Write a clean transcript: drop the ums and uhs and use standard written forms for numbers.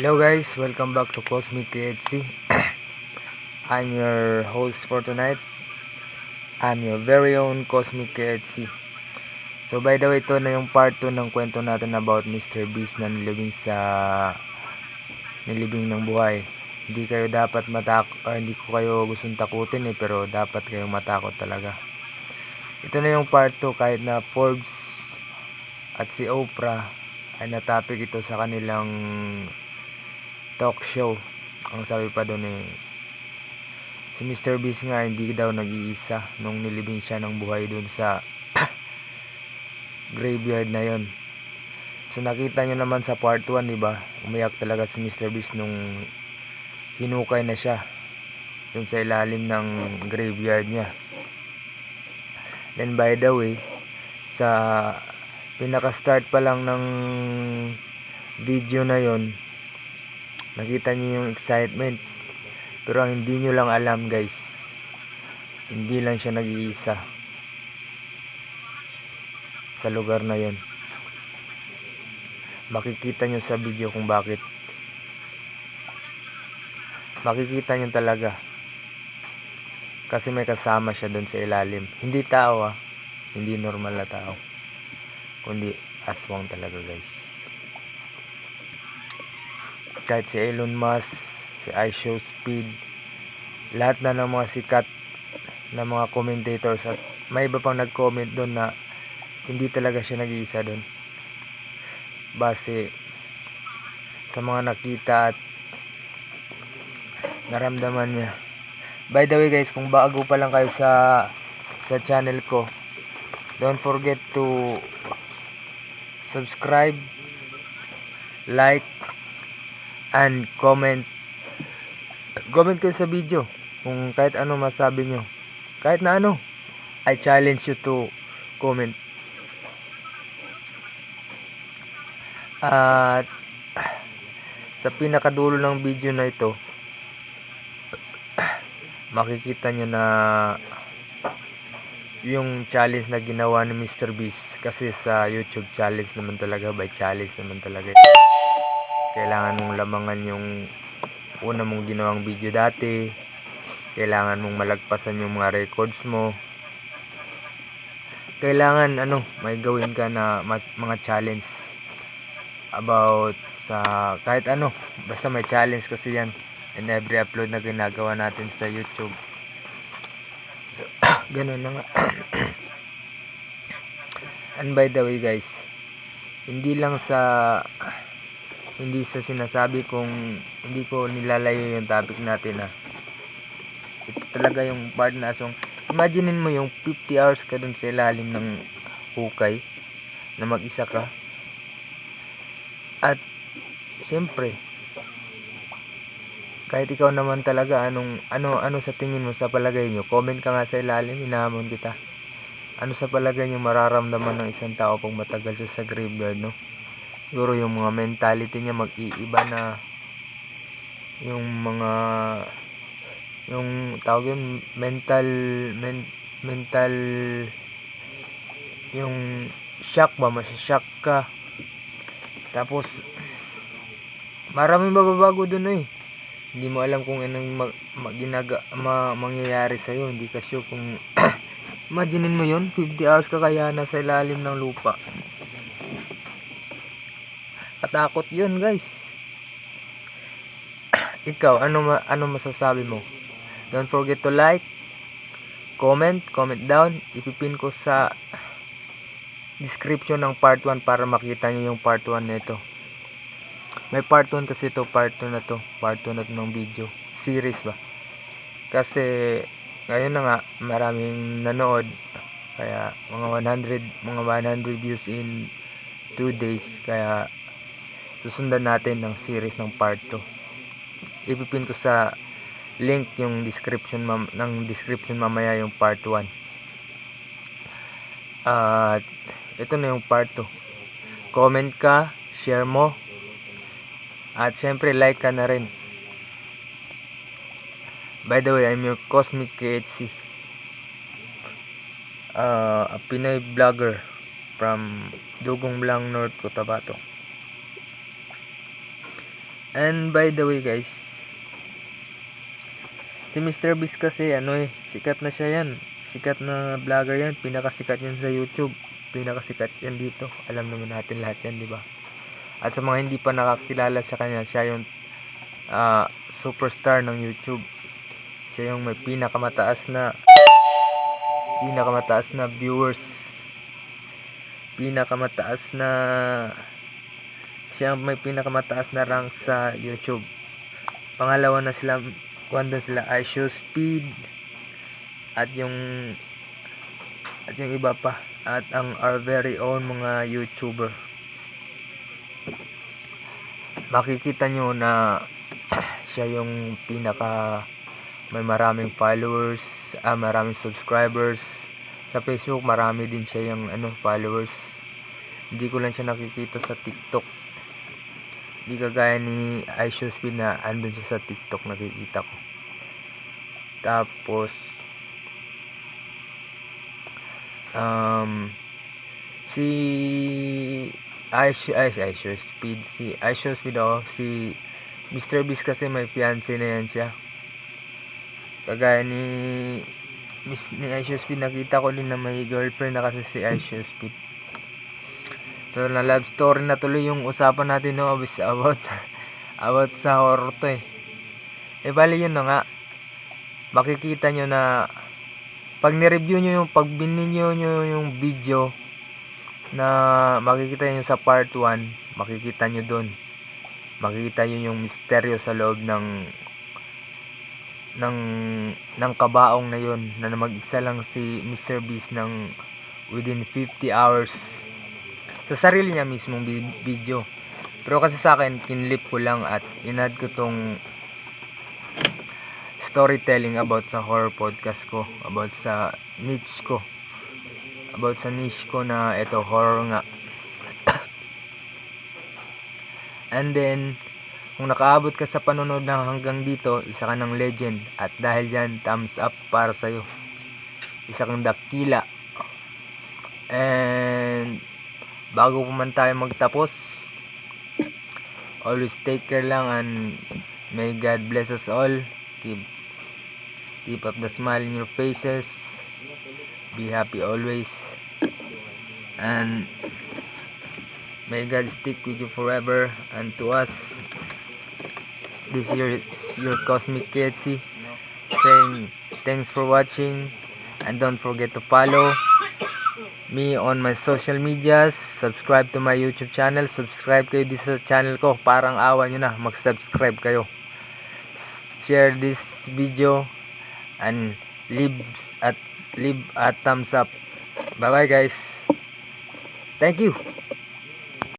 Hello guys, welcome back to Cosmic KHC. I'm your host for tonight. I'm your very own Cosmic KHC. So by the way, ito na yung part 2 ng kwento natin about Mr. Beast na nilibing ng buhay. Hindi kayo dapat hindi ko kayo gustong takutin pero dapat kayong matakot talaga. Ito na yung part 2 kahit na Forbes at si Oprah ay na-topic ito sa kanilang talk show. Ang sabi pa doon si Mr. Beast nga hindi daw nag-iisa nung nilibing siya ng buhay doon sa graveyard na yon. So nakita nyo naman sa part 1, diba? Umiyak talaga si Mr. Beast nung hinukay na siya doon sa ilalim ng graveyard niya. Then by the way, sa pinaka-start pa lang ng video na yon, nakita niyo yung excitement. Pero ang hindi nyo lang alam guys, hindi lang siya nag-iisa sa lugar na yon. Makikita nyo sa video kung bakit. Makikita nyo talaga. Kasi may kasama siya doon sa ilalim. Hindi tao hindi normal na tao, kundi aswang talaga guys. Kahit si Elon Musk, si iShowSpeed, lahat na ng mga sikat na mga commentators, at may iba pang nag-comment doon na hindi talaga siya nag-iisa doon base sa mga nakita at naramdaman niya. By the way guys, kung bago pa lang kayo sa channel ko, don't forget to subscribe, like, and comment kayo sa video kung kahit ano masabi nyo, kahit na ano. I challenge you to comment. At sa pinakadulo ng video na ito, makikita nyo na yung challenge na ginawa ni Mr. Beast. Kasi sa YouTube, challenge naman talaga, by challenge naman talaga. Kailangan mong lamangan yung una mong ginawang video dati. Kailangan mong malagpasan yung mga records mo. Kailangan may gawin ka na mga challenge about sa kahit ano. Basta may challenge kasi yan in every upload na ginagawa natin sa YouTube. So, ganun na nga. And by the way guys, hindi sa sinasabi kong hindi ko nilalayo yung topic natin ito talaga yung part na asong. Imaginein mo yung 50 hours ka dun sa ilalim ng hukay na mag-isa ka. At syempre, kahit ikaw naman talaga, ano sa tingin mo, sa palagay nyo, comment ka nga sa ilalim, hinahamon kita. Ano sa palagay nyo mararamdaman ng isang tao pag matagal siya sa graveyard, no? Siguro yung mga mentality niya mag-iiba na. Yung tawag yun, mental yung shock ba, masya-shock ka. Tapos maraming mababago dun hindi mo alam kung anong mangyayari sa'yo. Hindi ka sure kung imaginein mo yun, 50 hours ka kaya nasa ilalim ng lupa. Katakot yun guys. Ikaw, ano masasabi mo? Don't forget to like, comment down. Ipipin ko sa description ng part 1 para makita nyo yung part 1 nito. May part 1 kasi ito, part 2 na to ng video series ba. Kasi ngayon na nga maraming nanood, kaya mga 100 views in 2 days, kaya susundan natin ng series ng part 2. Ipipin ko sa link yung description mamaya yung part 1. At ito na yung part 2. Comment ka, share mo, at syempre like ka na rin. By the way, I'm your Cosmic KHC, a Pinoy vlogger from Dugong Blang, North Cotabato. And by the way guys, si Mr. Beast kasi sikat na siya yan. Sikat na vlogger yan. Pinakasikat yan sa YouTube. Pinakasikat yan dito. Alam naman natin lahat yan, di ba? At sa mga hindi pa nakakilala sa kanya, siya yung superstar ng YouTube. Siya yung may pinakamataas na viewers. Siya may pinakamataas na rank sa YouTube. Pangalawa na sila, doon sila iShowSpeed at yung iba pa, at ang our very own mga YouTuber. Makikita nyo na siya yung may maraming followers, maraming subscribers. Sa Facebook marami din siya yung followers. Hindi ko lang siya nakikita sa TikTok. Hindi kagaya ni iShowSpeed na andun siya sa TikTok, nakikita ko. Tapos si iShowSpeed, si Mr. Beast kasi may fiancé na yan siya. Kagaya ni iShowSpeed, nakita ko din na may girlfriend na kasi si iShowSpeed. So na love story na tuloy yung usapan natin about sa horror to bali yun na nga. Makikita nyo na pag ni-review nyo pag bininyo nyo yung video na makikita nyo sa part 1, makikita nyo dun, makikita nyo yung misteryo sa loob ng kabaong na yun, na mag-isa lang si Mr. Beast ng within 50 hours sa sarili niya mismong video. Pero kasi sa akin, kinlip ko lang at inad ko tong storytelling about sa horror podcast ko, about sa niche ko na ito, horror nga. And then kung nakaabot ka sa panonood na hanggang dito, isa ka ng legend, at dahil dyan, thumbs up para sa'yo. Isa kang dakila. And bago pa man tayo magtapos, always take care lang, and may God bless us all. Keep up the smile in your faces. Be happy always. And may God stick with you forever. And to us, this is your Cosmic KHC saying thanks for watching, and don't forget to follow me on my social medias. Subscribe to my YouTube channel. Subscribe kayo dito sa channel ko. Parang awa nyo na, mag-subscribe kayo. Share this video and leave a thumbs up. Bye bye guys. Thank you.